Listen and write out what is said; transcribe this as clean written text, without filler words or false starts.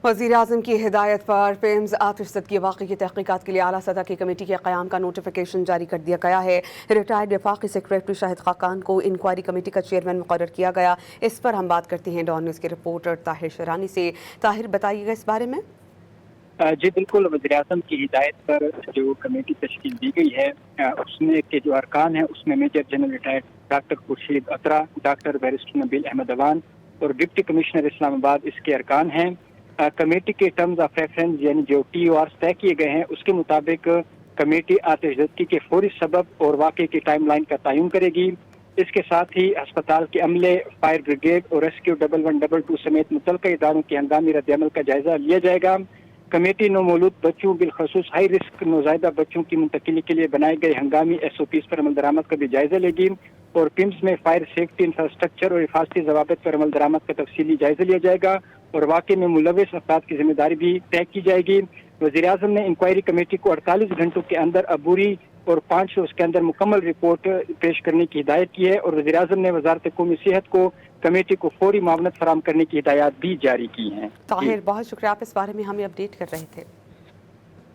वज़ीर-ए-आज़म की हिदायत पर फेम्स आतिश ज़दगी वाक़े की तहक़ीक़ात के लिए आला सतह की कमेटी के क़याम का नोटिफिकेशन जारी कर दिया गया है। रिटायर्ड वफाकी सेक्रेटरी शाहिद खाकान को इंक्वायरी कमेटी का चेयरमैन मुक़र्रर किया गया। इस पर हम बात करते हैं डॉन न्यूज़ के रिपोर्टर ताहिर शरानी से। ताहिर, बताइएगा इस बारे में। जी बिल्कुल, वज़ीर-ए-आज़म की हिदायत पर जो कमेटी तश्कील दी गई है उसमें के जो अरकान हैं उसमें major general retired doctor Khurshid Atra, doctor barrister Nabeel Ahmad Awan और डिप्टी कमिश्नर इस्लामाबाद इसके अरकान हैं। कमेटी के टर्म्स ऑफ रेफरेंस यानी जो TORs तय किए गए हैं उसके मुताबिक कमेटी आतिशज़दगी के फौरी सबब और वाक़े की टाइम लाइन का तयन करेगी। इसके साथ ही अस्पताल के अमले, फायर ब्रिगेड और रेस्क्यू 1112 समेत मुतल्लिक़ा इदारों के हंगामी रद्द-ए-अमल का जायजा लिया जाएगा। कमेटी नौमौलूद बच्चों बिलखसूस हाई रिस्क नौज़ायदा बच्चों की मुंतकिली के लिए बनाए गए हंगामी SOPs पर अमल दरामद का भी जायजा लेगी और पिम्स में फायर सेफ्टी इंफ्रास्ट्रक्चर और हिफाजती ज़वाबित पर अमल दरामद का तफसीली जायजा लिया जाएगा और वाक़े में मुलव्विस अफराद की जिम्मेदारी भी तय की जाएगी। वज़ीर-ए-आज़म ने इंक्वायरी कमेटी को 48 घंटों के अंदर अबूरी और 5 रोज़ के अंदर मुकम्मल रिपोर्ट पेश करने की हिदायत की है और वज़ीर-ए-आज़म ने वज़ारत कौमी सेहत को कमेटी को फौरी मामलत फराहम करने की हिदायत भी जारी की हैं। ताहिर, बहुत शुक्रिया, आप इस बारे में हमें अपडेट कर रहे थे।